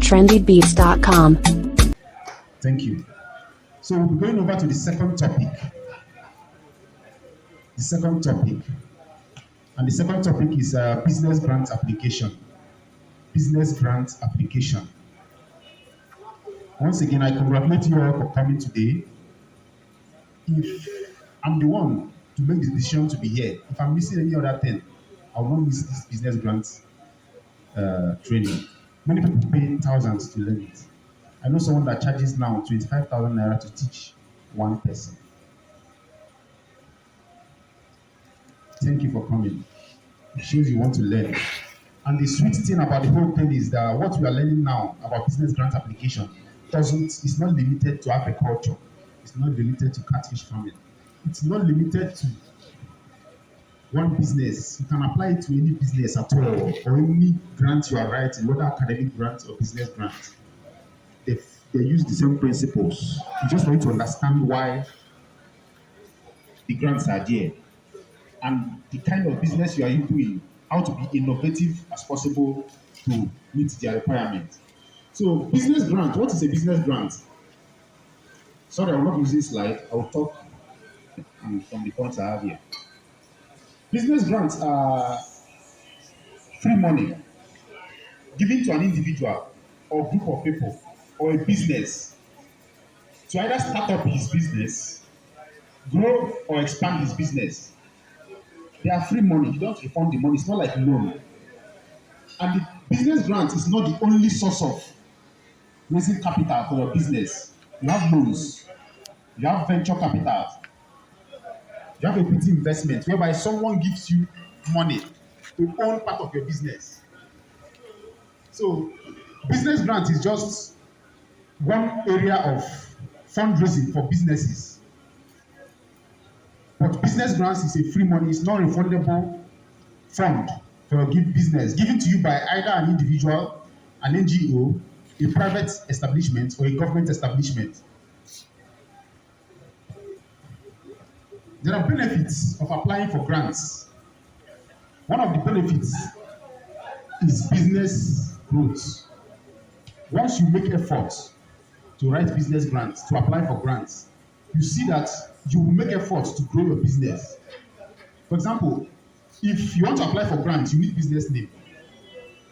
trendybeats.com. Thank you. So we're going over to the second topic. The second topic. And the second topic is business grant application. Business grant application. Once again, I congratulate you all for coming today. If I'm the one to make the decision to be here, if I'm missing any other thing, I will not miss this business grant training. Many people pay thousands to learn it. I know someone that charges now 25,000 naira to teach one person. Thank you for coming. It shows you want to learn. And the sweet thing about the whole thing is that what we are learning now about business grant application it's not limited to agriculture. It's not limited to catfish farming. It's not limited to one business. You can apply it to any business at all, or any grant you are writing, whether academic grant or business grant. They use the same principles. You just need to understand why the grants are there and the kind of business you are doing, how to be innovative as possible to meet their requirements. So, business grant, what is a business grant? Sorry, I will not use this slide. I will talk from the points I have here. Business grants are free money given to an individual or group of people or a business to either start up his business, grow or expand his business. They are free money. You don't refund the money. It's not like a loan. And the business grant is not the only source of raising capital for your business. You have loans. You have venture capital. You have equity investment whereby someone gives you money to own part of your business. So, business grant is just one area of fundraising for businesses. But business grants is a free money, it's not refundable fund for your business, given to you by either an individual, an NGO, a private establishment, or a government establishment. There are benefits of applying for grants. One of the benefits is business growth. Once you make efforts to write business grants, to apply for grants, you see that you will make efforts to grow your business. For example, if you want to apply for grants, you need business name.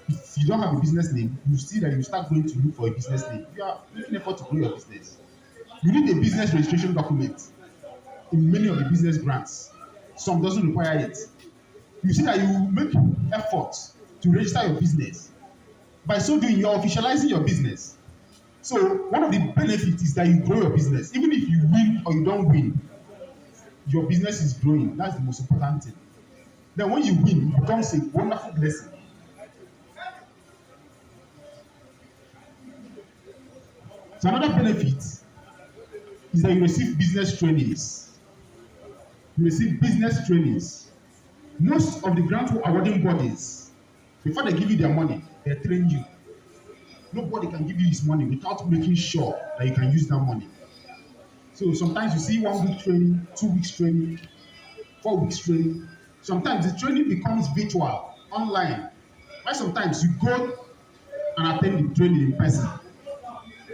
If you don't have a business name, you see that you start going to look for a business name. You are making effort to grow your business. You need a business registration document in many of the business grants. Some doesn't require it. You see that you make effort to register your business. By so doing, you're officializing your business. So one of the benefits is that you grow your business. Even if you win or you don't win, your business is growing. That's the most important thing. Then when you win, it becomes a wonderful blessing. So another benefit is that you receive business trainings. You receive business trainings. Most of the grant awarding bodies, before they give you their money, they train you. Nobody can give you his money without making sure that you can use that money. So sometimes you see 1 week training, 2 weeks training, 4 weeks training. Sometimes the training becomes virtual, online. Why sometimes you go and attend the training in person.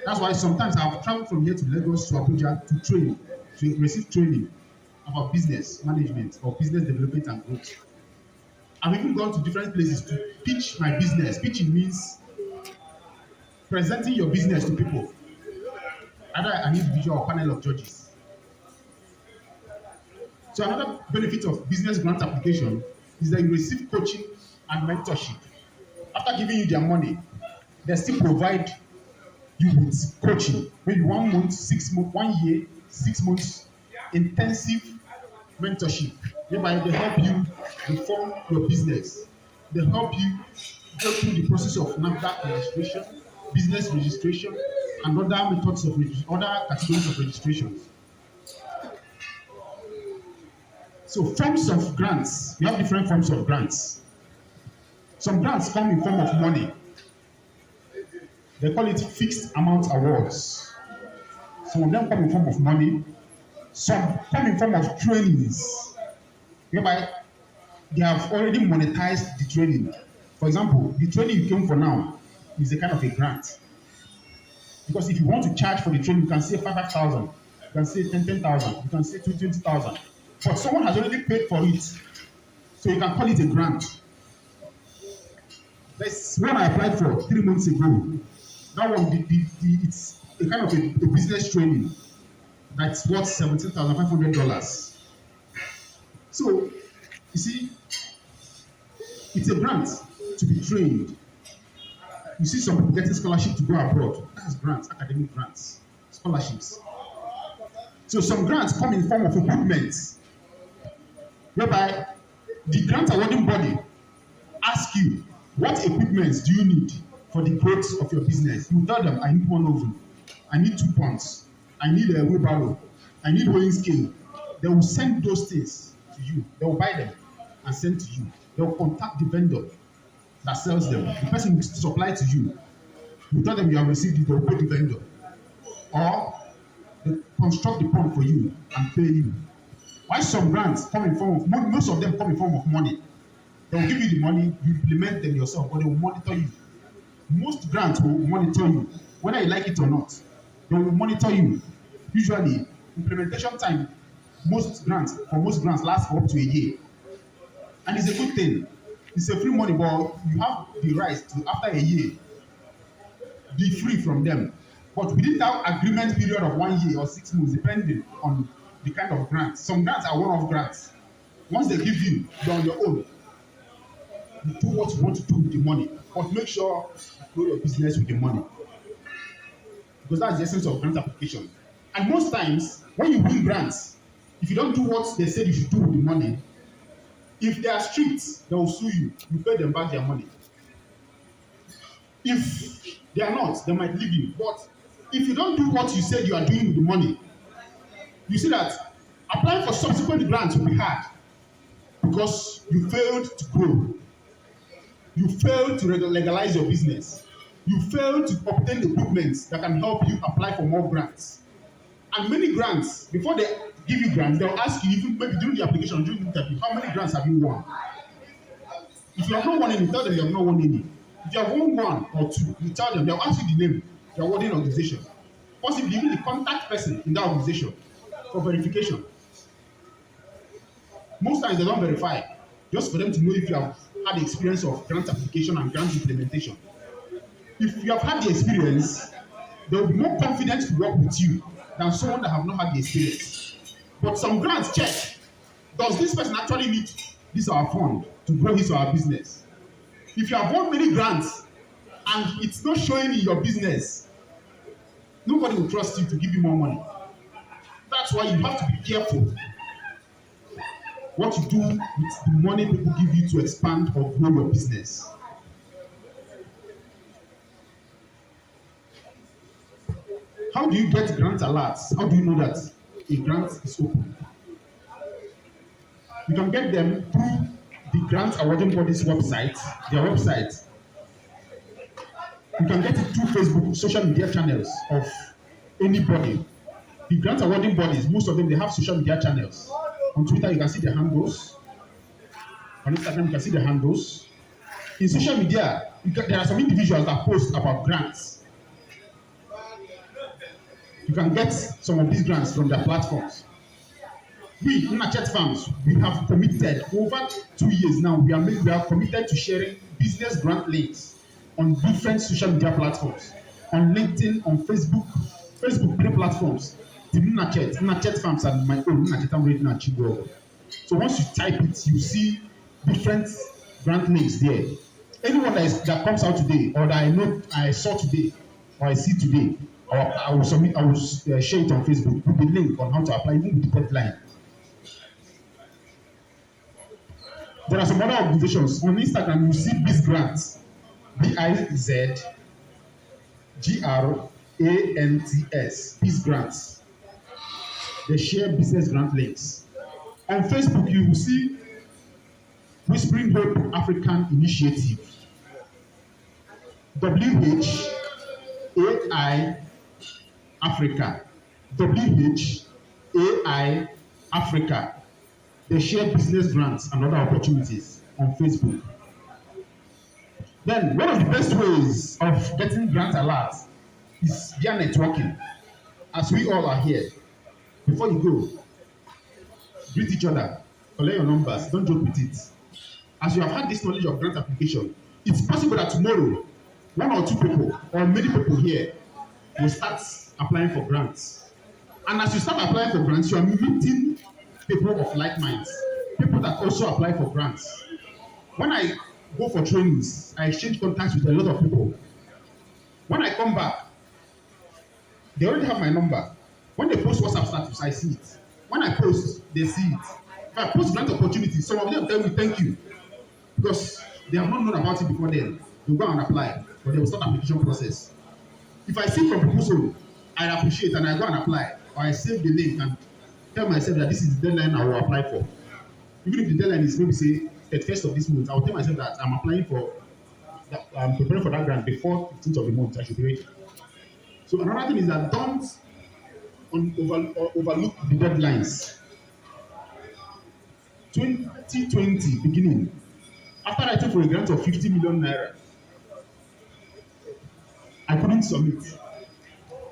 That's why sometimes I've traveled from here to Lagos to Abuja to train, to receive training about business management or business development and growth. I've even gone to different places to pitch my business. Pitching means presenting your business to people, either an individual or panel of judges. So another benefit of business grant application is that you receive coaching and mentorship. After giving you their money, they still provide you with coaching, maybe 1 month, 6 months, 1 year, 6 months intensive mentorship, whereby they help you reform your business. They help you go through the process of NAFDAC registration, business registration, and other methods of other categories of registrations. So forms of grants, we have different forms of grants. Some grants come in form of money. They call it fixed amount awards. Some of them come in form of money. Some come in form of trainings, whereby they have already monetized the training. For example, the training you came for now is a kind of a grant. Because if you want to charge for the training, you can say 5,000, you can say 10,000, you can say 20,000. But someone has already paid for it, so you can call it a grant. That's one I applied for 3 months ago. That one, it's a kind of a business training that's worth $17,500. So, you see, it's a grant to be trained. You see some people getting scholarship to go abroad. That's grants, academic grants, scholarships. So some grants come in form of equipment, whereby the grant awarding body ask you, what equipment do you need for the growth of your business? You tell them, I need one oven, I need 2 pumps, I need a wheelbarrow, I need weighing scale. They will send those things to you. They will buy them and send to you. They will contact the vendor that sells them. The person will supply to you. You tell them you have received it, they will pay the vendor. Or they construct the pump for you and pay you. Why some grants come in form of, most of them come in form of money. They will give you the money, you implement them yourself, but they will monitor you. Most grants will monitor you, whether you like it or not. They will monitor you. Usually, implementation time, for most grants last for up to a year. And it's a good thing. It's a free money, but you have the right to, after a year, be free from them. But within that agreement period of 1 year or 6 months, depending on the kind of grant. Some grants are one-off grants. Once they give you, you're on your own. You do what you want to do with the money, but make sure you grow your business with the money. Because that's the essence of grant application. And most times, when you win grants, if you don't do what they said you should do with the money, if they are strict, they will sue you. You pay them back their money. If they are not, they might leave you. But if you don't do what you said you are doing with the money, you see that applying for subsequent grants will be hard because you failed to grow. You failed to legalize your business. You failed to obtain equipment that can help you apply for more grants. And many grants, before they give you grants, they'll ask you, even maybe during the application, during the interview, how many grants have you won? If you have not won any, tell them you have not won any. If you have won 1 or 2, you tell them, they'll ask you the name, the awarding organization, possibly even the contact person in that organization for verification. Most times they don't verify, just for them to know if you have had the experience of grant application and grant implementation. If you have had the experience, they will be more confident to work with you than someone that have not had the experience. But some grants check, does this person actually need this our fund to grow his or our business? If you have won many grants and it's not showing in your business, nobody will trust you to give you more money. That's why you have to be careful what you do with the money people give you to expand or grow your business. How do you get grant alerts? How do you know that a grant is open? You can get them through the grant awarding body's website, their website. You can get it through Facebook, social media channels of anybody. The grant awarding bodies, most of them, they have social media channels. On Twitter, you can see the handles. On Instagram, you can see the handles. In social media, there are some individuals that post about grants. You can get some of these grants from their platforms. We, Nnachet Farms, we have committed over 2 years now. We are committed to sharing business grant links on different social media platforms, on LinkedIn, on Facebook, 3 platforms. Team Nnachet Farms, and my own Nnachet. So once you type it, you see different grant links there. Anyone that comes out today, or that I know I saw today, or I see today, or I will share it on Facebook with the link on how to apply, even with the deadline. There are some other organizations on Instagram. You see Biz Grants, BIZGRANTS, Biz Grants. They share business grant links. On Facebook, you will see Whispering Hope African Initiative, WHAI Africa, WHAI Africa. They share business grants and other opportunities on Facebook. Then, one of the best ways of getting grant alerts is via networking. As we all are here, before you go, greet each other, collect your numbers, don't joke with it. As you have had this knowledge of grant application, it's possible that tomorrow, one or two people or many people here will start applying for grants. And as you start applying for grants, you are meeting people of like minds, people that also apply for grants. When I go for trainings, I exchange contacts with a lot of people. When I come back, they already have my number. When they post WhatsApp status, I see it. When I post, they see it. If I post grant opportunity, some of them tell me thank you because they have not known about it before then. They'll go and apply, but they will start application process. If I see from people's own, I appreciate and I go and apply, or I save the link and tell myself that this is the deadline I will apply for. Even if the deadline is maybe say 31st of this month, I will tell myself that I'm applying for, that I'm preparing for that grant before 15th of the month. I should be ready. So another thing is that don't overlook the deadlines. 2020 beginning, after writing for a grant of 50 million naira, I couldn't submit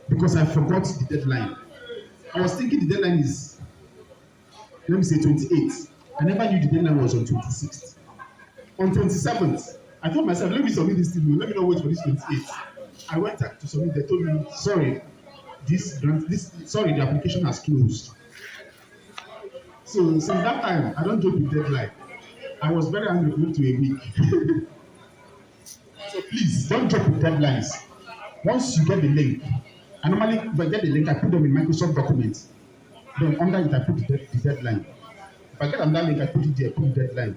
because I forgot the deadline. I was thinking the deadline is, let me say 28th. I never knew the deadline was on 26th. On 27th, I told myself, let me submit this thing, let me not wait for this 28th. I went to submit, they told me, sorry, the application has closed. So since that time, I don't joke with deadline. I was very angry for up to a week. So please, don't joke with deadlines. Once you get the link, I normally, if I get the link, I put them in Microsoft documents. Then under it, I put the deadline. If I get another link, I put it there, put the deadline.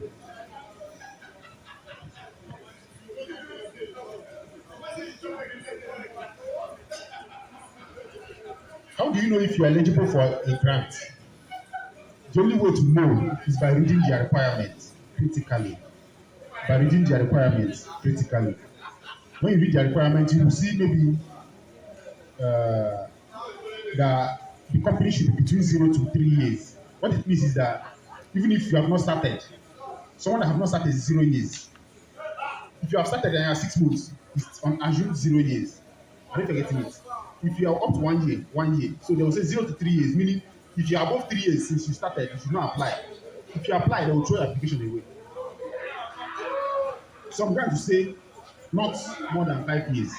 How do you know if you are eligible for a grant? The only way to know is by reading their requirements critically. By reading their requirements critically. When you read their requirements, you will see maybe that the company should be between 0 to 3 years. What it means is that even if you have not started, someone that have not started is 0 years. If you have started and you are 6 months, it's on assumed 0 years. Are you forgetting it? If you are up to 1 year, 1 year. So they will say 0 to 3 years, meaning if you are above 3 years since you started, you should not apply. If you apply, they will throw your application away. Some grants will say not more than 5 years.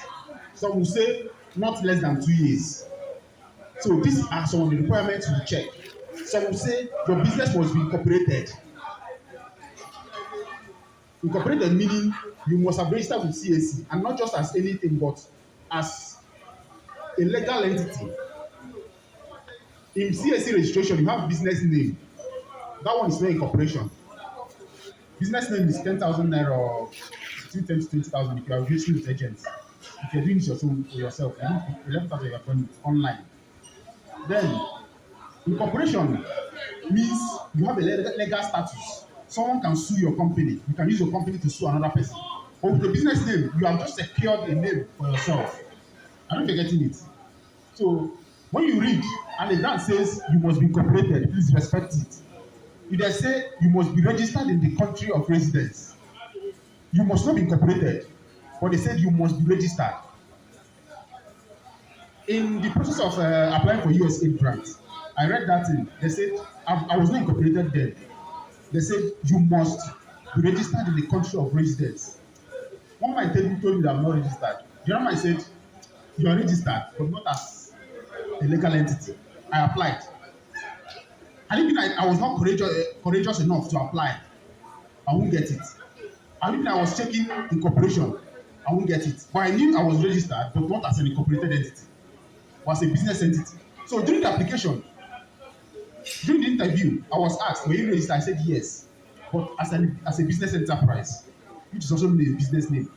Some will say not less than 2 years. So these are some of the requirements you check. Some will say your business must be incorporated. Incorporated meaning you must have registered with CAC and not just as anything but as a legal entity. In CAC registration, you have business name. That one is not incorporation. Business name is 10,000 naira or between 10 to 20,000 if you are registering with agents. If you're doing it yourself, 11,000 you are doing it online. Then, incorporation means you have a legal status. Someone can sue your company. You can use your company to sue another person. But with the business name, you have just secured a name for yourself. I don't forgetting it. So, when you read and the grant says you must be incorporated, please respect it. If they say you must be registered in the country of residence, you must not be incorporated, but they said you must be registered. In the process of applying for USAID grants, I read that thing. They said I was not incorporated then. They said you must be registered in the country of residence. One man told me that I'm not registered. The other man said you are registered, but not as a legal entity. I applied. And even I was not courageous enough to apply, I won't get it. And even I was checking incorporation, I won't get it. But I knew I was registered, but not as an incorporated entity, but as a business entity. So during the application, during the interview, I was asked, were you registered? I said yes, but as a business enterprise, which is also known as business name.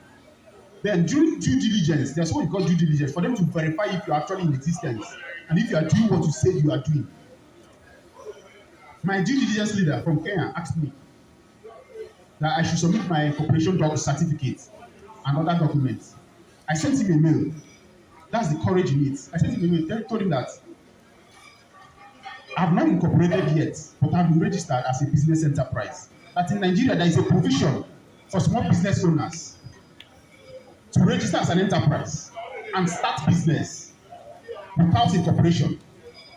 Then during due diligence, there's what we call due diligence, for them to verify if you're actually in existence and if you are doing what you say you are doing. My due diligence leader from Kenya asked me that I should submit my incorporation certificate and other documents. I sent him a mail. That's the courage in it. I sent him a mail, told him that I've not incorporated yet, but I've been registered as a business enterprise. That in Nigeria, there is a provision for small business owners to register as an enterprise. and start business without incorporation.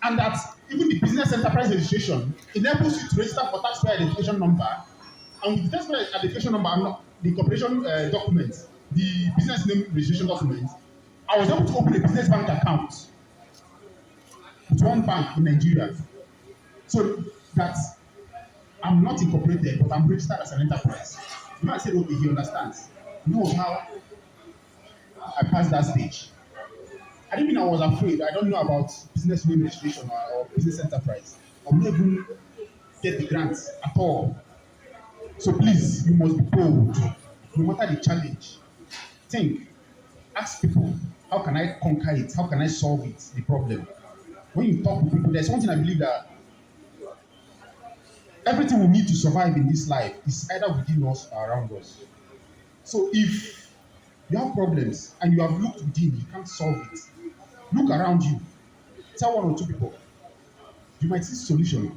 And that even the business enterprise registration enables you to register for taxpayer identification number, and with the taxpayer identification number and the corporation document, the business name registration document, I was able to open a business bank account with one bank in Nigeria. So that I'm not incorporated, but I'm registered as an enterprise. The man said, okay, he understands. He knows how I passed that stage. I didn't mean I was afraid. I don't know about business name registration or business enterprise. I will not even get the grants at all. So please, you must be bold, no matter the challenge. Think, ask people, how can I conquer it? How can I solve it? The problem. When you talk to people, there's one thing I believe that everything we need to survive in this life is either within us or around us. So if you have problems and you have looked within, you can't solve it. Look around you. Tell one or two people. You might see solution.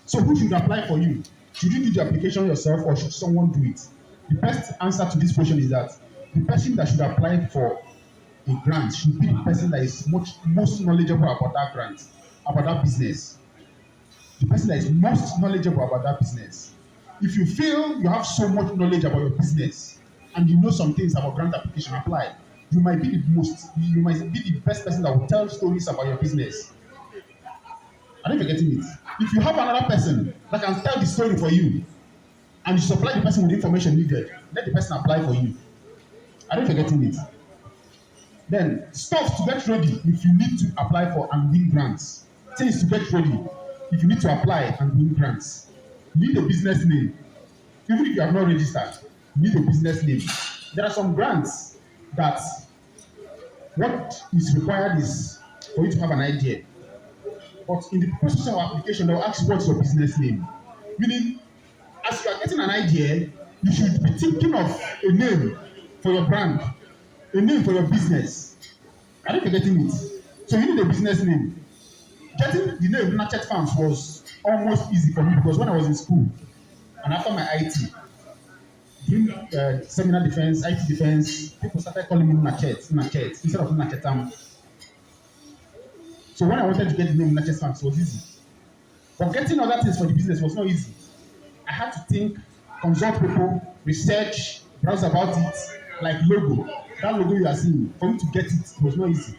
So who should apply for you? Should you do the application yourself or should someone do it? The best answer to this question is that the person that should apply for a grant should be the person that is most knowledgeable about that grant, about that business. The person that is most knowledgeable about that business. If you feel you have so much knowledge about your business and you know some things about grant application, apply. You might be the best person that will tell stories about your business. I don't forget it. If you have another person that can tell the story for you and you supply the person with the information needed, let the person apply for you. I don't forget it. Then stuff to get ready if you need to apply for and win grants. Things to get ready if you need to apply and win grants. You need a business name. Even if you have not registered, you need a business name. There are some grants that what is required is for you to have an idea. But in the process of application, they'll ask you what's your business name. Meaning, as you are getting an idea, you should be thinking of a name for your brand, a name for your business. Are you forgetting it? So you need a business name. Getting the name Nnachet Farms was almost easy for me because when I was in school and after my IT, during seminar defense, IT defense, people started calling me Nnachet instead of Nnachetam. So when I wanted to get the name Nnachet Farms, it was easy. But getting other things for the business was not easy. I had to think, consult people, research, browse about it, like logo. That logo you are seeing, for me to get it was not easy.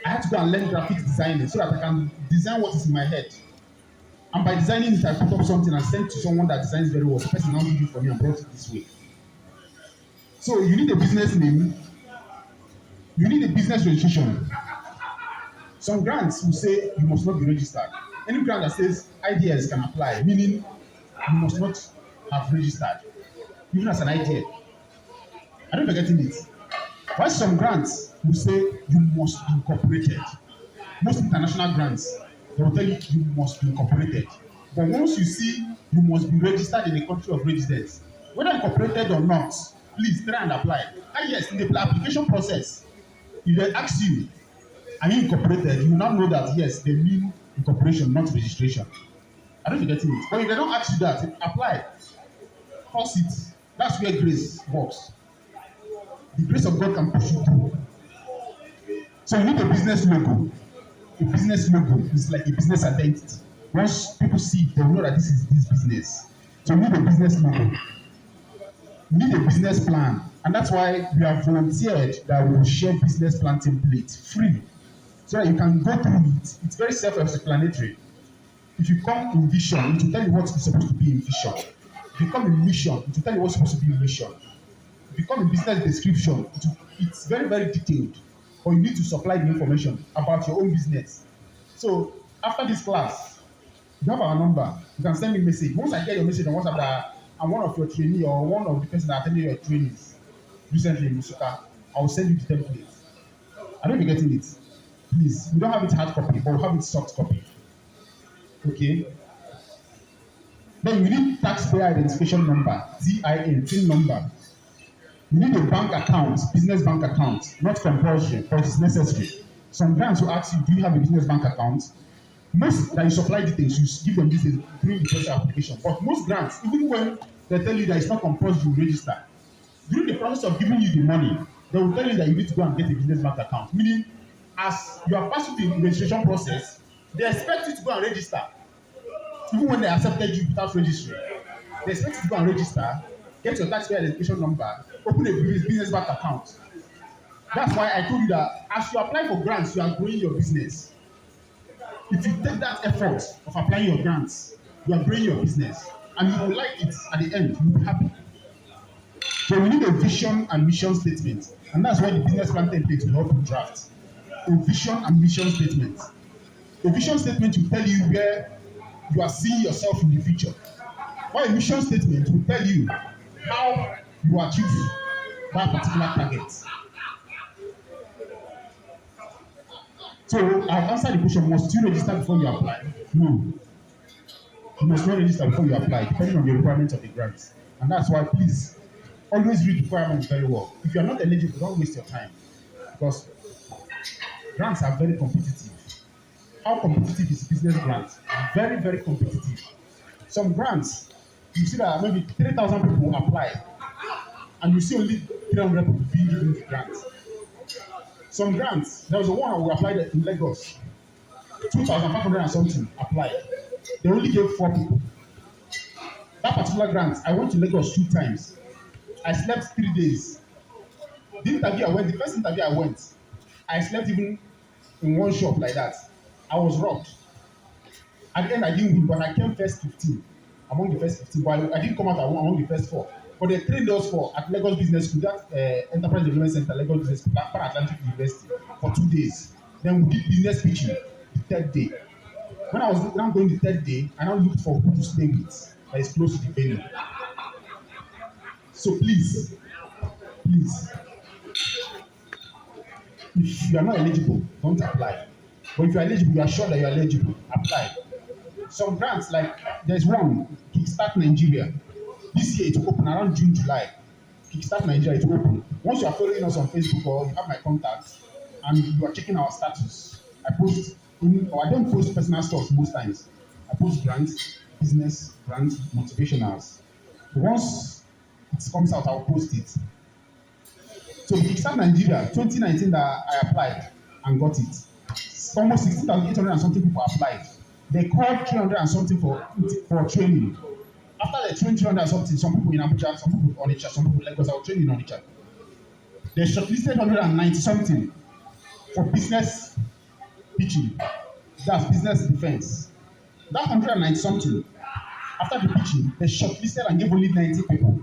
I had to go and learn graphic designing so that I can design what is in my head. And by designing it, I put up something and send to someone that designs very well. The person now did it for me and brought it this way. So you need a business name. You need a business registration. Some grants will say you must not be registered. Any grant that says ideas can apply, meaning you must not have registered, even as an idea. I don't forgetting it. Why some grants will say you must be incorporated. Most international grants, they will tell you you must be incorporated. But once you see you must be registered in a country of residence, whether incorporated or not, please try and apply. And yes, in the application process, if they ask you, are you incorporated, you will now know that yes, they mean incorporation, not registration. I don't forget it. But if they don't ask you that, apply. Cross it. That's where grace works. The grace of God can push you through. So you need a business logo. A business logo is like a business identity. Once people see it, they will know that this is this business. So you need a business logo. You need a business plan. And that's why we have volunteered that we will share business plan template free. So that you can go through it. It's very self-explanatory. If you come in vision, it will tell you what's supposed to be in vision. If you come in mission, it will tell you what's supposed to be in mission. If you come in business description, it's very, very detailed. But you need to supply the information about your own business. So after this class, you have our number. You can send me a message. Once I get your message on WhatsApp that I'm one of your trainees or one of the person that attended your trainings recently in Musuka, I will send you the template. I don't be getting it. Please, we don't have it hard copy, but we have it soft copy. Okay. Then you need taxpayer identification number, TIN number. You need a bank account, business bank account, not compulsory, but it's necessary. Some grants will ask you, do you have a business bank account? Most that you supply details, you give them details during the process of application. But most grants, even when they tell you that it's not compulsory, you register. During the process of giving you the money, they will tell you that you need to go and get a business bank account. Meaning, as you are passing the registration process, they expect you to go and register. Even when they accepted you without registering, they expect you to go and register, get your taxpayer identification number, open a business bank account. That's why I told you that as you apply for grants, you are growing your business. If you take that effort of applying your grants, you are growing your business, and you will like it at the end. You will be happy. So we need a vision and mission statement, and that's why the business plan template will help you draft a vision and mission statement. A vision statement will tell you where you are seeing yourself in the future. While a mission statement will tell you how you achieve that particular target. So I've answered the question, must you register before you apply? No. You must not register before you apply, depending on the requirements of the grant. And that's why, please, always read the requirements very well. If you are not eligible, don't waste your time. Because grants are very competitive. How competitive is business grants? Very, very competitive. Some grants, you see that maybe 3,000 people apply, and you see only 300 people being given the grant. Some grants, there was a one we applied in Lagos, 2,500 and something applied. They only gave 4 people. That particular grant, I went to Lagos 2 times. I slept 3 days. The first interview I went, I slept even in one shop like that. I was robbed. At the end, I didn't win, but I came first 15 among the first 15. But I didn't come out among the first 4. But they trained us at Lagos Business School, that Enterprise Development Center, Lagos Business School, Pan Atlantic University, for 2 days. Then we did business pitching the 3rd day. When I was now going the 3rd day, I now looked for who to stay with that is close to the venue. So please, if you are not eligible, don't apply. But if you are eligible, you are sure that you are eligible, apply. Some grants, like there's one, Kickstart Nigeria. This year it will open around June, July. Kickstart Nigeria, it will open. Once you are following us on Facebook or you have my contacts and you are checking our status, I don't post personal stuff most times. I post grants, business, grants, motivationals. But once it comes out, I'll post it. So Kickstart Nigeria, 2019 that I applied and got it. Almost 16,800 and something people applied. They called 300 and something for training. After they trained 300 and something, some people in Abuja, some people in Nnachet, some people in Lagos, I was training in Nnachet. They shortlisted 190 something for business pitching. That's business defense. That 190 something, after the pitching, they shortlisted and gave only 90 people.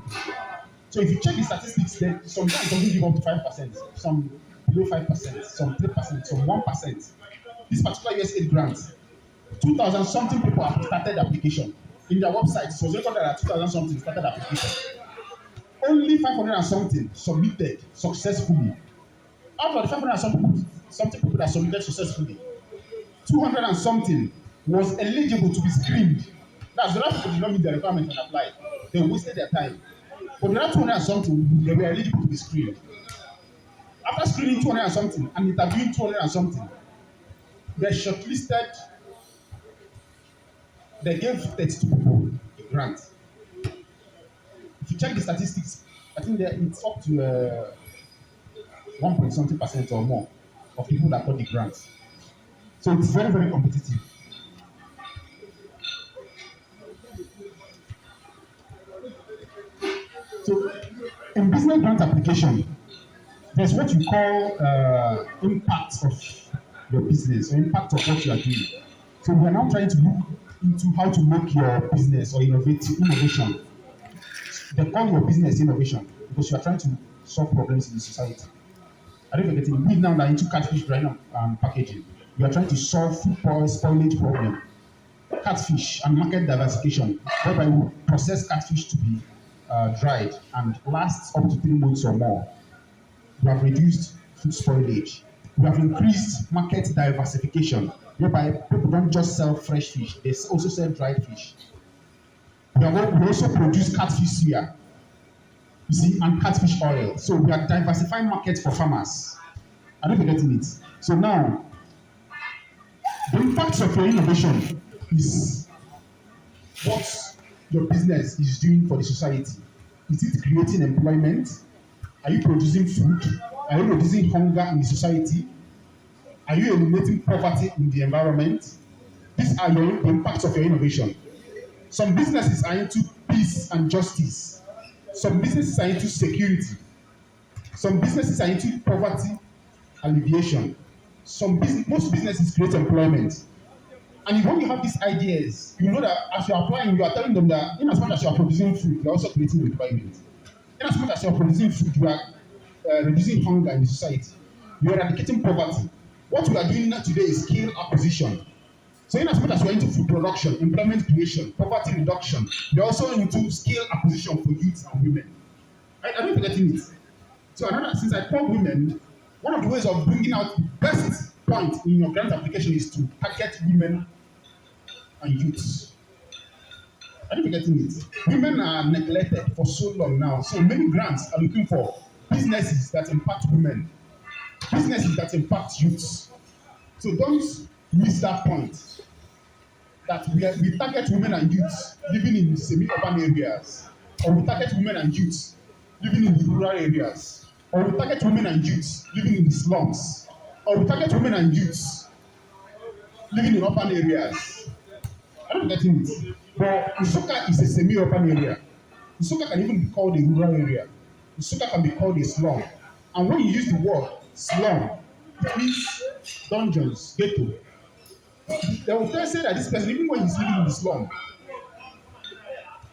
So if you check the statistics, then sometimes doesn't give up to 5%, some below 5%, some 3%, some 1%. This particular USAID grant, 2,000 something people have started application. In their website, it was recorded that 2,000 something started application. Only 500 and something submitted successfully. Out of the 500 and something people that submitted successfully, 200 and something was eligible to be screened. That's the other people did not meet the requirement and apply. They wasted their time. But the other 200 and something, they were eligible to be screened. After screening 200 and something and interviewing 200 and something, they shortlisted. They gave 32 people a grant. If you check the statistics, I think it's up to 1 point something % or more of people that got the grants. So it's very, very competitive. So in business grant application, there's what you call impact of your business or impact of what you are doing. So we are now trying to look into how to make your business or innovation. They call your business innovation because you are trying to solve problems in the society. I don't forget it. We now are into catfish drying and packaging. We are trying to solve food spoilage problem, catfish and market diversification, whereby we process catfish to be dried and lasts up to 3 months or more. We have reduced food spoilage. We have increased market diversification, whereby people don't just sell fresh fish, they also sell dried fish. We also produce catfish suya, you see, and catfish oil. So we are diversifying markets for farmers. I don't forget it. So now, the impact of your innovation is what your business is doing for the society. Is it creating employment? Are you producing food? Are you reducing hunger in the society? Are you eliminating poverty in the environment? These are your impacts of your innovation. Some businesses are into peace and justice. Some businesses are into security. Some businesses are into poverty alleviation. Most businesses create employment. And when you have these ideas, you know that as you are applying, you are telling them that in as much as you are producing food, you are also creating employment. In as much as you are producing food, you are reducing hunger in the society. You are eradicating poverty. What we are doing now today is skill acquisition. So in as much as we are into food production, employment creation, poverty reduction, we are also into skill acquisition for youth and women. I don't forgetting it. So another, since I call women, one of the ways of bringing out the best point in your grant application is to target women and youths. I don't forgetting it. Women are neglected for so long now. So many grants are looking for businesses that impact women, businesses that impact youths. So don't miss that point. That we target women and youths living in semi-urban areas, or we target women and youths living in the rural areas, or we target women and youths living in the slums, or we target women and youths living in urban areas. I don't get it. But Nsukka is a semi-urban area. Nsukka can even be called a rural area. Nsukka can be called a slum. And when you use the word slum, it means dungeons, ghetto. They will tell say that this person, even when he's living in the slum,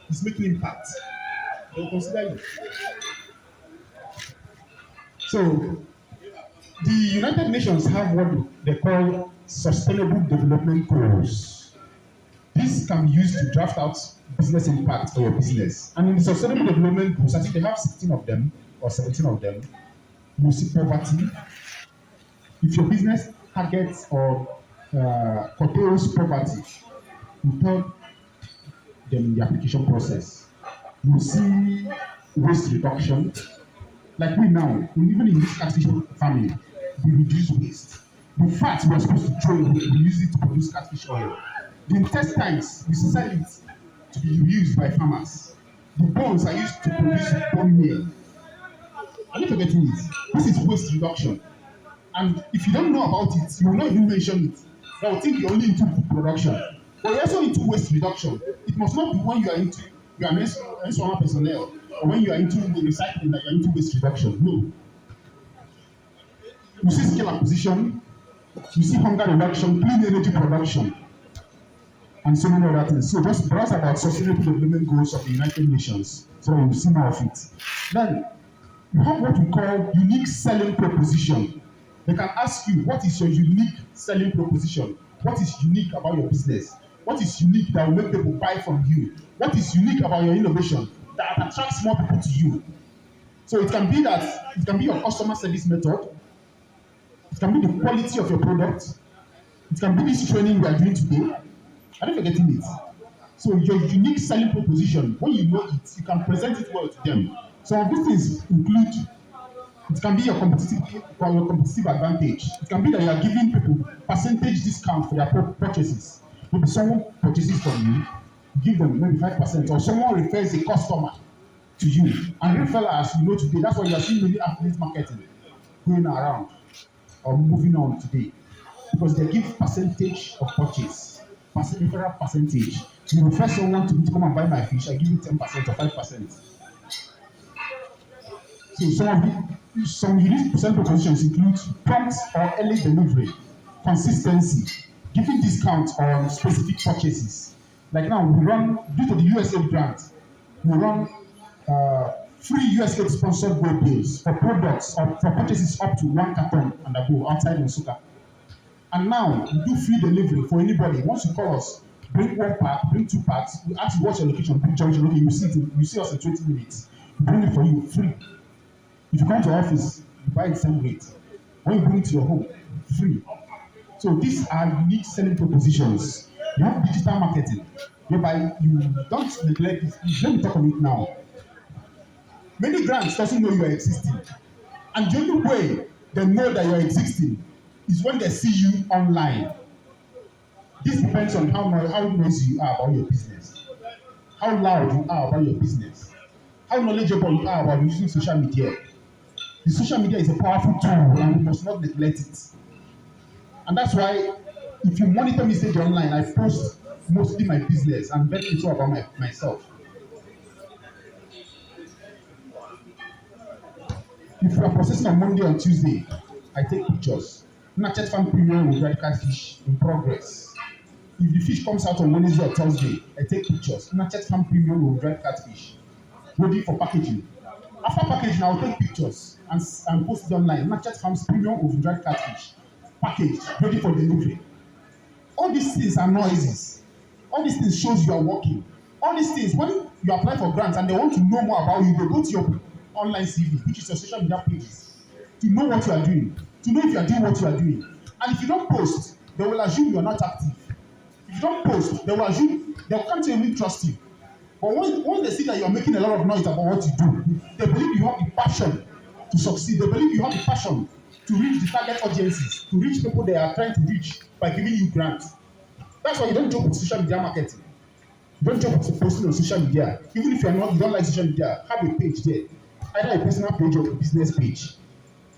he's making impact. They will consider you. So the United Nations have what they call sustainable development goals. This can be used to draft out business impact for your business. And in the sustainable development goals, I think they have 16 of them or 17 of them. You see poverty. If your business targets or curtails poverty, you tell them in the application process. You see waste reduction. Like we now, even in this catfish farming, we reduce waste. The fat we are supposed to throw away, we use it to produce catfish oil. The intestines, we sell it to be used by farmers. The bones are used to produce bone meal. Are you forgetting it? This is waste reduction. And if you don't know about it, you will not even mention it. They will think you're only into food production. But you're also into waste reduction. It must not be when you are into you are menstrual personnel or when you are into the recycling that you're into waste reduction. No. You see skill acquisition, you see hunger reduction, clean energy production, and so many other things. So just browse about sustainable development goals of the United Nations. So you'll see more of it. Then you have what we call unique selling proposition. They can ask you, what is your unique selling proposition? What is unique about your business? What is unique that will make people buy from you? What is unique about your innovation that attracts more people to you? So it can be your customer service method. It can be the quality of your product. It can be this training we are doing today. I don't forgetting it. So your unique selling proposition, when you know it, you can present it well to them. Some of these things include, it can be your competitive advantage. It can be that you are giving people percentage discount for their purchases. Maybe someone purchases from you, give them maybe 5%, or someone refers a customer to you. And referral, as you know today, that's why you are seeing many affiliate marketing going around or moving on today. Because they give percentage of purchase, referral percentage. You refer someone to me to come and buy my fish, I give you 10% or 5%. So some unique selling propositions include prompt or early delivery, consistency, giving discounts on specific purchases. Like now, we run, due to the USAID grant, we run free USAID sponsored gold deals for products or for purchases up to 1 carton and above outside Nsukka. And now, we do free delivery for anybody. Once you call us, bring 1 pack, bring 2 packs, we ask you what's your location, bring junction, okay, you see us in 20 minutes. We bring it for you free. If you come to office, you buy the same rate. When you bring it to your home, free. So these are unique selling propositions. You have digital marketing, whereby you don't neglect it. Let me talk on it now. Many grants doesn't know you are existing. And the only way they know that you are existing is when they see you online. This depends on how noisy you are about your business, how loud you are about your business, how knowledgeable you are about using social media. The social media is a powerful tool and we must not neglect it. And that's why if you monitor me stage online, I post mostly my business and very little about myself. If we are processing on Monday and Tuesday, I take pictures. Nnachet farm premium with red catfish in progress. If the fish comes out on Wednesday or Thursday, I take pictures. Nnachet farm premium with red catfish ready for packaging. After packaging, I will take pictures and post it online. Nnachet farms premium with dried catfish packaged ready for delivery. All these things are noises. All these things shows you are working. All these things, when you apply for grants and they want to know more about you, they go to your online CV, which is your social media pages, to know what you are doing, to know if you are doing what you are doing. And if you don't post, they will assume you are not active. If you don't post, they will assume they can't even trust you. But when they see that you are making a lot of noise about what you do, they believe you have the passion to succeed. They believe you have the passion to reach the target audiences, to reach people they are trying to reach by giving you grants. That's why you don't joke with social media marketing. You don't joke with posting on social media. Even if you don't like social media, have a page there. Either a personal page or a business page.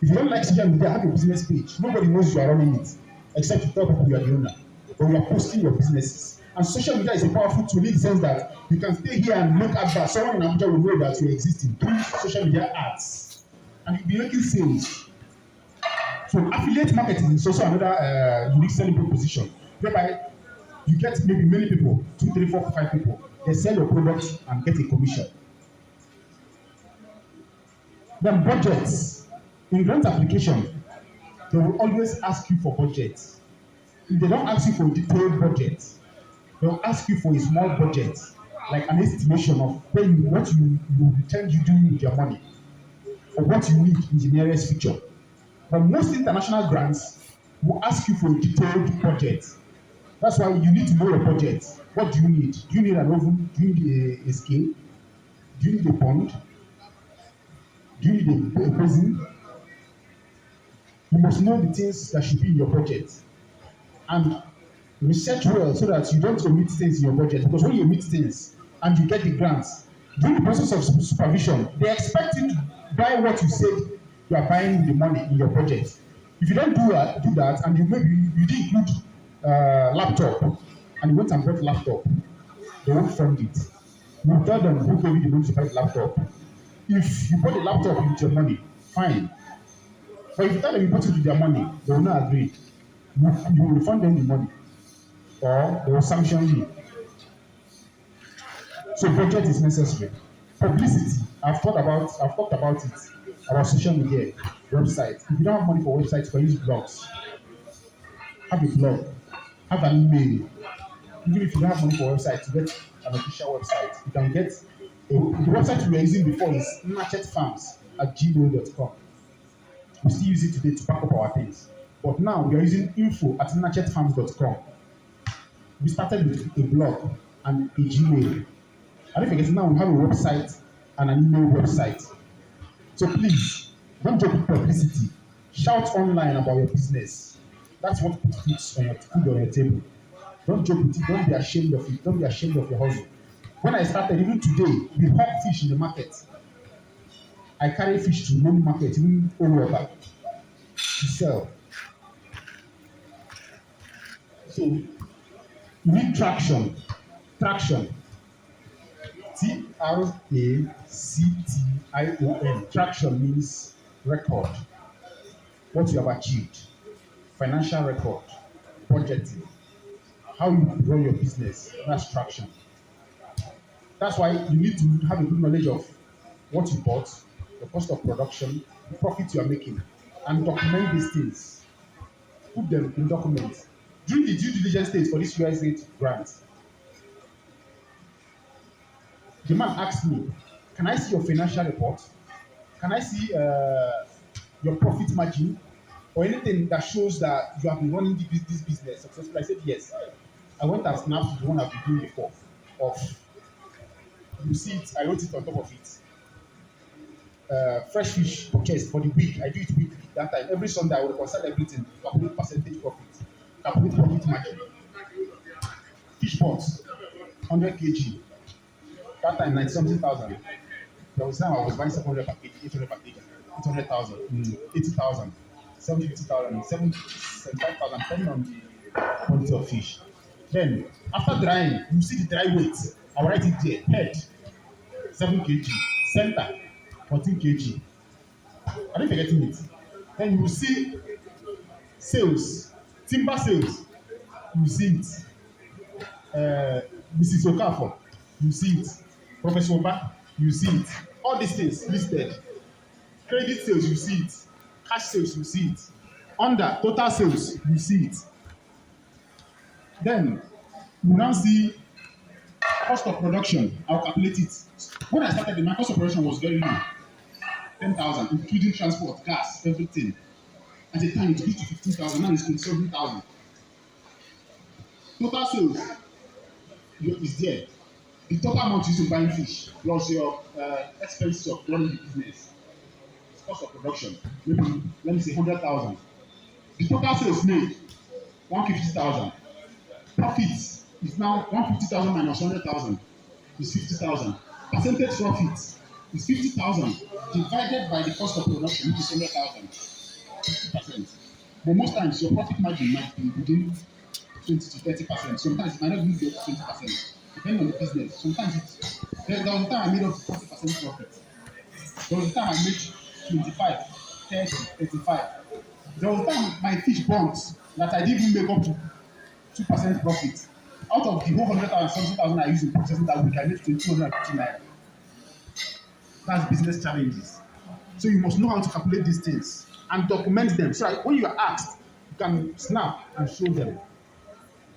If you don't like social media, have a business page. Nobody knows you are running it, except you tell people you are the owner. But you are posting your businesses. And social media is a powerful tool in the sense that you can stay here and make adverts. Someone in Abuja will know that you are existing through social media ads. And you'll be making sales. So affiliate marketing is also another unique selling proposition, whereby you get maybe many people, 2, 3, 4, 5 people, they sell your product and get a commission. Then budgets. In grant application, they will always ask you for budget. If they don't ask you for a detailed budget, they will ask you for a small budget, like an estimation of what you intend you doing with your money, or what you need in the nearest future. But most international grants will ask you for a detailed budget. That's why you need to know your budget. What do you need? Do you need an oven? Do you need a scale? Do you need a pond? Do you need a basin? You must know the things that should be in your budget. And research well so that you don't omit things in your budget. Because when you omit things and you get the grants, during the process of supervision, they expect you to buy what you said you are buying with the money in your budget. If you don't do that, and you didn't include laptop, and you went and bought laptop, they won't fund it. You tell them who gave you the money to buy the laptop. If you bought the laptop with your money, fine. But if you tell them you bought it with their money, they will not agree. You will refund them the money, or they will sanction you. So budget is necessary. Publicity, I've talked about it, about social media, website. If you don't have money for websites, you can use blogs. Have a blog, have an email. Even if you don't have money for website, to get an official website, you can get the website we were using before is nnachetfarms@gmail.com. We still use it today to back up our things. But now we are using info@nnachetfarms.com. We started with a blog and a Gmail. And if you get now, we have a website and an email website. So please, don't joke with publicity. Shout online about your business. That's what puts food on your table. Don't joke with it. Don't be ashamed of it. Don't be ashamed of your hustle. When I started, even today, we hawk fish in the market. I carry fish to many markets, even all over, to sell. So you need traction. Traction. Tractation. Traction means record. What you have achieved. Financial record. Budgeting. How you run your business. That's traction. That's why you need to have a good knowledge of what you bought, the cost of production, the profit you are making, and document these things. Put them in documents. During the due diligence stage for this USAID grant, the man asked me, can I see your financial report? Can I see your profit margin or anything that shows that you have been running this business successfully? I said, yes. I went and snapped the one I've been doing before. You see it, I wrote it on top of it. Fresh fish purchased for the week. I do it weekly. That time, every Sunday, I will reconcile everything, calculate percentage profit, calculate profit margin. Fish pots, 100 kg. That time, 90 something thousand. There was time I was buying 700 per kg, 800 per kg. 800,000, 80,000, 750,000, 75,000, depending on the quality of fish. Then, after drying, you see the dry weight. I'll write it there. Head, 7 kg. Center, 14 kg. Are you forgetting it? Then you will see sales, timber sales. You will see it. Mrs. Okafor, you see it. Professor Oba, you see it. All these things listed. Credit sales, you see it. Cash sales, you see it. Under total sales, you see it. Then you now see cost of production. I'll calculate it. When I started, my cost of production was very low, 10,000, including transport, gas, everything. At the time, it reached to 15,000. Now it's 27,000. Total sales is there. The total amount used in buying fish plus your expenses of running the business, cost of production, maybe let me say 100,000. The total sales made 150,000. Profits is now 150,000 minus 100,000 is 50,000. Percentage profit is 50,000 divided by the cost of production, which is 100,000, 50%. But most times your profit margin might be within 20 to 30%. Sometimes it might not even get 20%, depending on the business. Sometimes it's there was a time I made up to 40% profit. There was a time I made 25, 30, 35. There was a time my fish burnt that I didn't even make up to 2% profit. Out of the whole 100,000 I used in processing that week, I made 250 naira. That's business challenges. So you must know how to calculate these things and document them. So that when you are asked, you can snap and show them.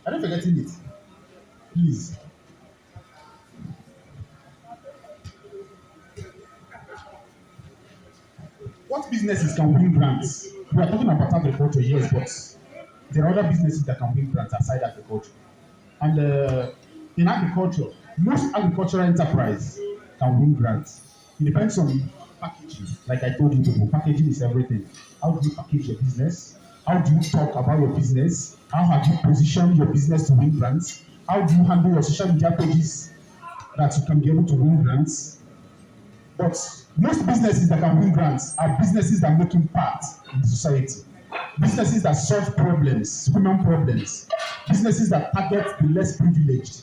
Are you forgetting it? Please. What businesses can win grants? We are talking about agriculture, yes, but there are other businesses that can win grants aside agriculture. And in agriculture, most agricultural enterprise can win grants. It depends on packaging. Like I told you before, packaging is everything. How do you package your business? How do you talk about your business? How have you positioned your business to win grants? How do you handle your social media pages that you can be able to win grants? But most businesses that can win grants are businesses that make impact in the society. Businesses that solve problems, human problems. Businesses that target the less privileged.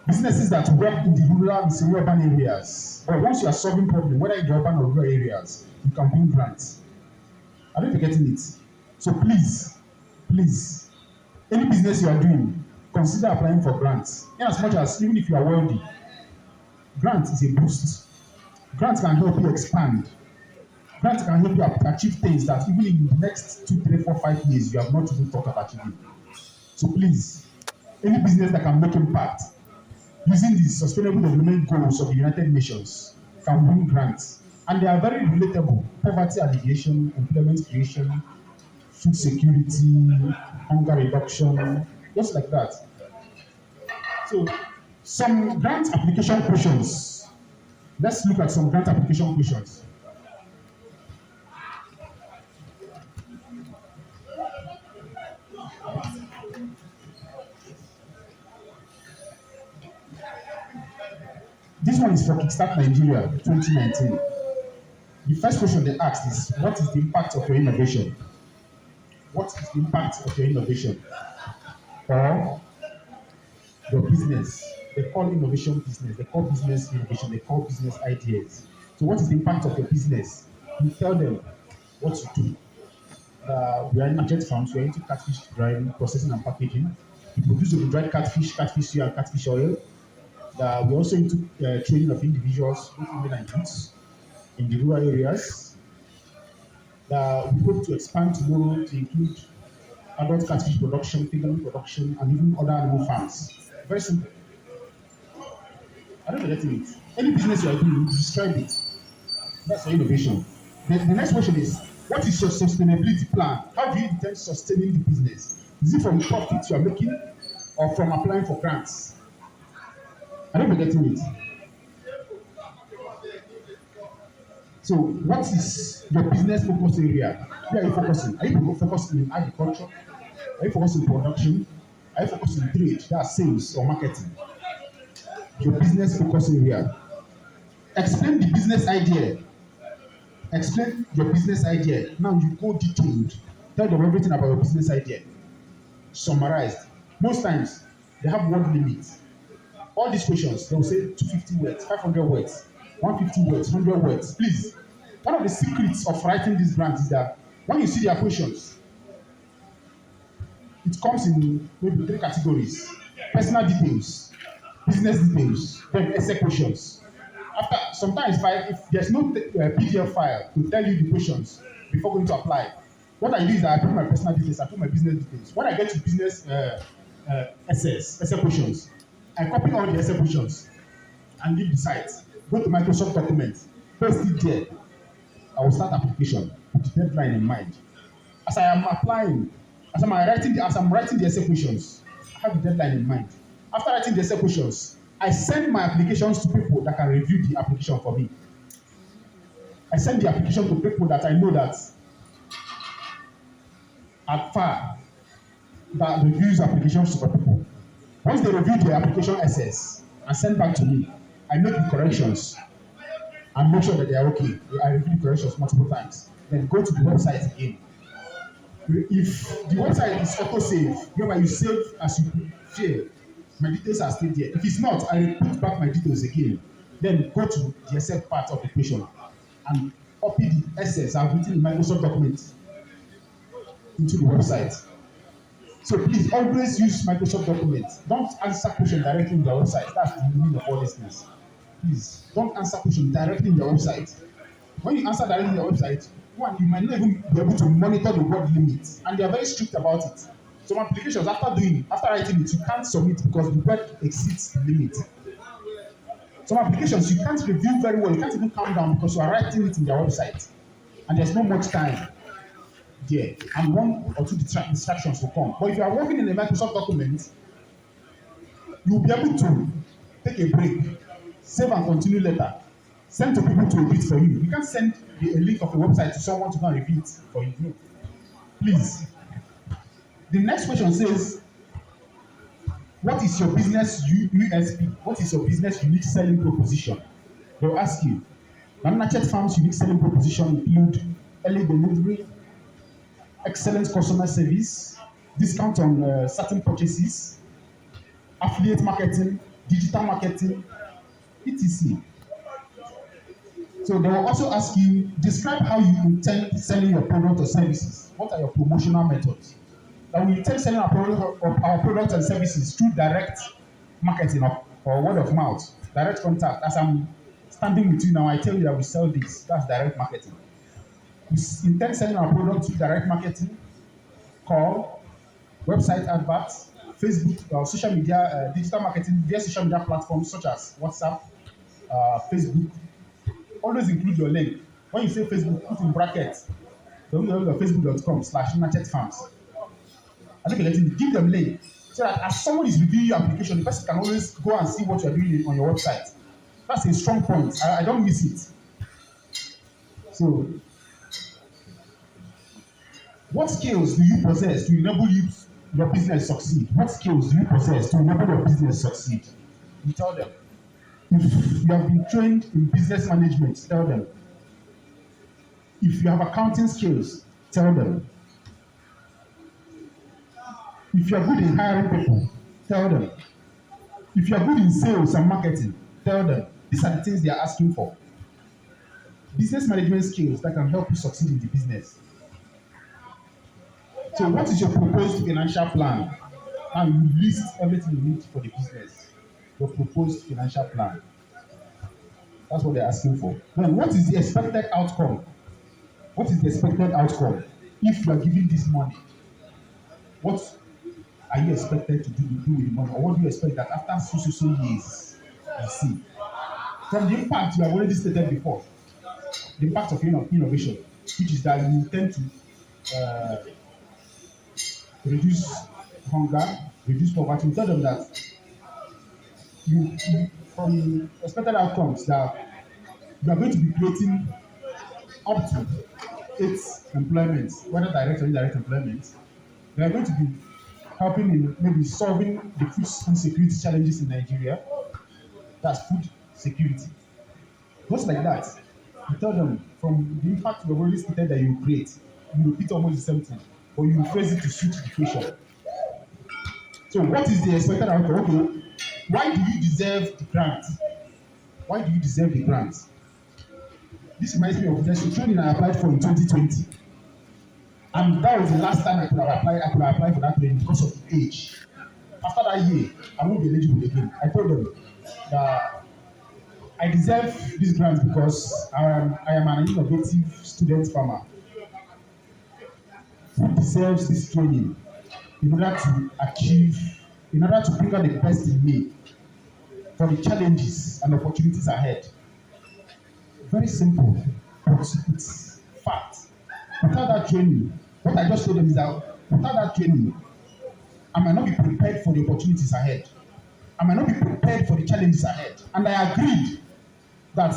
Businesses that work in the rural and semi-urban areas. But once you are solving problems, whether in the urban or rural areas, you can win grants. Are you forgetting it? So please, any business you are doing, consider applying for grants. In as much as even if you are wealthy, grant is a boost. Grants can help you expand. Grants can help you achieve things that even in the next 2, 3, 4, 5 years you have not even thought of achieving. So please, any business that can make impact using the Sustainable Development Goals of the United Nations can win grants. And they are very relatable. Poverty alleviation, employment creation, food security, hunger reduction, just like that. So some grant application questions. Let's look at some grant application questions. This one is for Kickstart Nigeria 2019. The first question they asked is, what is the impact of your innovation? What is the impact of your innovation? Or your business? They call innovation business. They call business innovation. They call business ideas. So what is the impact of your business? You tell them what you do. We are in Nnachet Farms. We are into catfish drying, processing, and packaging. We produce the dried catfish, catfish suya, and catfish oil. We're also into training of individuals, both women and youths, in the rural areas. We hope to expand tomorrow to include adult catfish production, fingerling production, and even other animal farms. Very simple. I don't know getting it. Any business you are doing, you describe it. That's your innovation. The next question is, what is your sustainability plan? How do you intend sustaining the business? Is it from profits you are making or from applying for grants? I don't know getting it. So, what is your business focus area? Where are you focusing? Are you focusing in agriculture? Are you focusing in production? Are you focusing in trade, that's sales or marketing? Your business focus area. Explain the business idea. Explain your business idea. Now you go detailed. Tell them everything about your business idea. Summarized. Most times they have word limits. All these questions, they will say 250 words, 500 words, 150 words, 100 words. Please, one of the secrets of writing these grants is that when you see their questions, it comes in maybe three categories: personal details, business details, then essay questions. After sometimes, if there's no PDF file to tell you the questions before going to apply, what I do is that I put my personal details, I put my business details. When I get to business essay questions, I copy all the essay questions and leave the site. Go to Microsoft Documents, paste it there. I will start application with the deadline in mind. As I am applying, as I'm writing the essay questions, I have the deadline in mind. After writing the essay questions, I send my applications to people that can review the application for me. I send the application to people that I know that are far that reviews applications to people. Once they review the application essays and send back to me, I make the corrections and make sure that they are okay. I review the corrections multiple times. Then go to the website again. If the website is auto-save, whereby you save as you fail, my details are still there. If it's not, I repeat back my details again. Then go to the essay part of the question and copy the essays I've written in Microsoft Documents into the website. So please always use Microsoft Documents. Don't answer questions directly in the website. That's the meaning of all these things. Please don't answer questions directly in the website. When you answer directly in the website, one, you might not even be able to monitor the word limit, and they are very strict about it. Some applications, after writing it, you can't submit because the word exceeds the limit. Some applications you can't review very well, you can't even calm down because you are writing it in their website, and there's not much time there, and one or two distractions will come. But if you are working in a Microsoft document, you'll be able to take a break, save and continue later, send to people to repeat for you. You can't send a link of a website to someone to go and repeat for you. No. Please. The next question says, what is your business USP? What is your business unique selling proposition? They'll ask you. Nnachet Farms' unique selling proposition include early delivery, excellent customer service, discount on certain purchases, affiliate marketing, digital marketing, etc. So they will also ask you, describe how you intend selling your product or services. What are your promotional methods? Now we intend selling our products and services through direct marketing or word of mouth, direct contact. As I'm standing with you now, I tell you that we sell this. That's direct marketing. We intend selling our products through direct marketing, call, website adverts, Facebook, social media, digital marketing, via social media platforms such as WhatsApp, Facebook. Always include your link. When you say Facebook, put in brackets www.facebook.com/Nnachet I think you give them link so that as someone is reviewing your application, the person can always go and see what you are doing on your website. That's a strong point. I don't miss it. So, what skills do you possess to enable your business succeed? What skills do you possess to enable your business succeed? You tell them. If you have been trained in business management, tell them. If you have accounting skills, tell them. If you are good in hiring people, tell them. If you are good in sales and marketing, tell them. These are the things they are asking for. Business management skills that can help you succeed in the business. So what is your proposed financial plan? And you list everything you need for the business. Your proposed financial plan. That's what they're asking for. Then what is the expected outcome? What is the expected outcome? If you are giving this money, what are you expected to do with the money? Or what do you expect that after so years you see? From the impact you have already stated before, the impact of innovation, which is that you tend to reduce hunger, reduce poverty. You tell them that from expected outcomes that you are going to be creating up to 8 employments, whether direct or indirect employment. They are going to be helping in maybe solving the food insecurity challenges in Nigeria. That's food security. Just like that. You tell them from the impact you've already stated that you create, you repeat almost the same thing, but you phrase it to suit the question. So what is the expected outcome? Okay, why do you deserve the grant? Why do you deserve the grant? This reminds me of the training I applied for in 2020. And that was the last time I could apply for that training because of the age. After that year, I won't be eligible again. I told them that I deserve this grant because I am an innovative student farmer who deserves this training in order to achieve, in order to bring out the best in me for the challenges and opportunities ahead. Very simple, but it's fact. Without that training, what I just told them is that without that training, I might not be prepared for the opportunities ahead. I might not be prepared for the challenges ahead. And I agreed that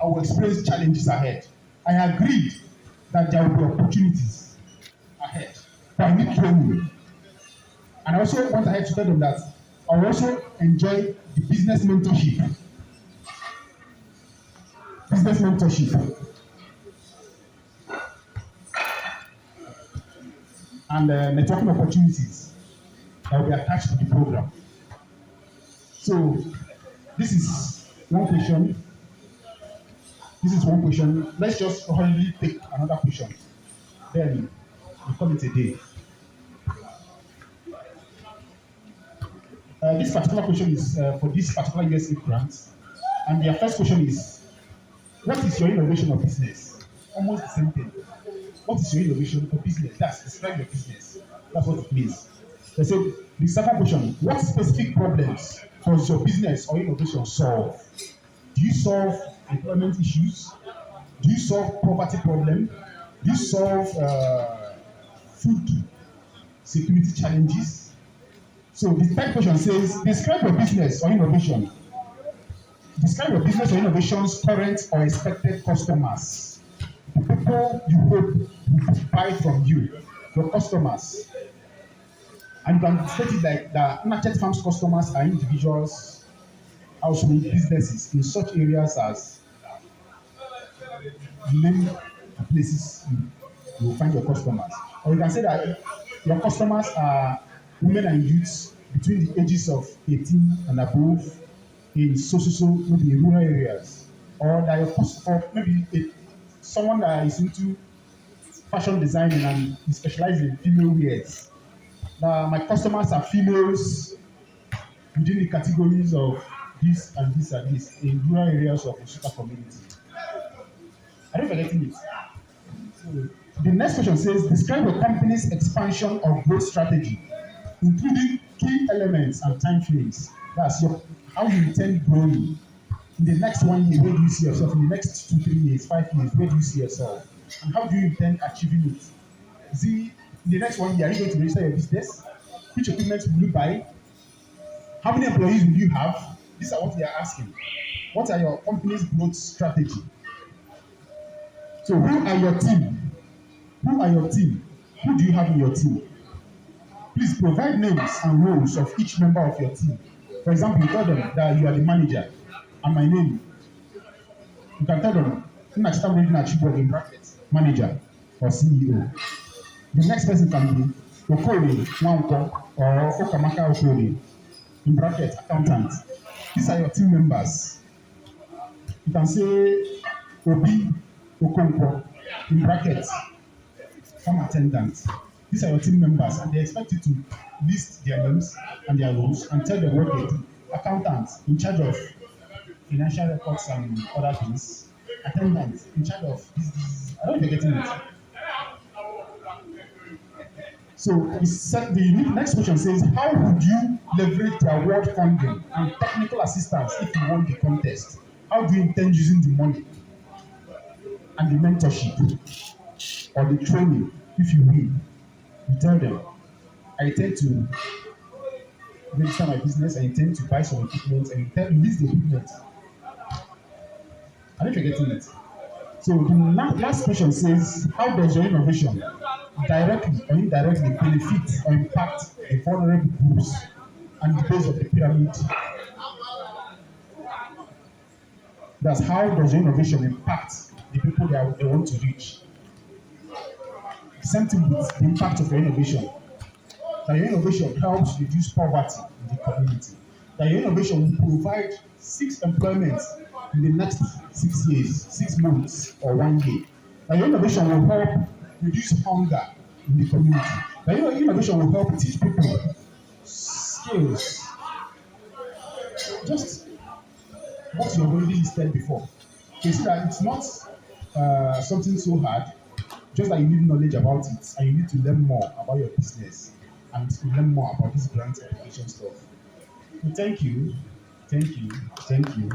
I will experience challenges ahead. I agreed that there will be opportunities ahead. But I need training. And I also want ahead to tell them that I will also enjoy the business mentorship. Business mentorship. And networking opportunities that will be attached to the program. So this is one question. This is one question. Let's just hurriedly take another question. Then we call it a day. This particular question is for this particular USA grant. And their first question is, what is your innovation of business? Almost the same thing. What is your innovation for business? That's describe your business. That's what it means. They said the second question, what specific problems does your business or innovation solve? Do you solve employment issues? Do you solve poverty problem? Do you solve food security challenges? So the third question says, describe your business or innovation. Describe your business or innovation's current or expected customers. The people you hope will buy from you, your customers. And you can state it like that Nnachet Farms customers are individuals, household businesses in such areas as name the places you will find your customers. Or you can say that your customers are women and youths between the ages of 18 and above in so maybe in rural areas. Or that your or maybe someone that is into fashion designing and is specialized in female wears. My customers are females within the categories of this and this and this in rural areas of Osuka community. Are you forgetting it? So, the next question says, describe your company's expansion or growth strategy, including key elements and time frames. That's how you intend growing. In the next 1 year, where do you see yourself? In the next 2, 3 years, 5 years, where do you see yourself? And how do you intend achieving it? In the next 1 year, are you going to register your business? Which equipment will you buy? How many employees will you have? These are what they are asking. What are your company's growth strategy? So who are your team? Who are your team? Who do you have in your team? Please provide names and roles of each member of your team. For example, you tell them that you are the manager and my name. You can tell them, Nnachet in brackets, manager or CEO. The next person can be Okori Nwanko or Okamaka Okori in brackets, accountant. These are your team members. You can say Obi Okonkwo in brackets, farm attendant. These are your team members, and they expect you to list their names and their roles and tell them what they do. Accountants in charge of financial records and other things. Attendants in charge of this. I don't know if you're getting it. So the next question says, how would you leverage the award funding and technical assistance if you won the contest? How do you intend using the money and the mentorship or the training if you win? You tell them, I intend to register my business, I intend to buy some equipment, and you tell them list the equipment. I don't know if you're getting it. So the last question says, how does your innovation directly or indirectly benefit or impact the vulnerable groups and the base of the pyramid? That's how does your innovation impact the people they want to reach. The same thing with the impact of your innovation. That your innovation helps reduce poverty in the community. That your innovation will provide six employments in the next 6 years, 6 months, or 1 year. That your innovation will help reduce hunger in the community. That your innovation will help teach people skills, just what you have already listed before. You see that it's not something so hard, just that you need knowledge about it and you need to learn more about your business and to learn more about this grant application stuff. So thank you, thank you, thank you.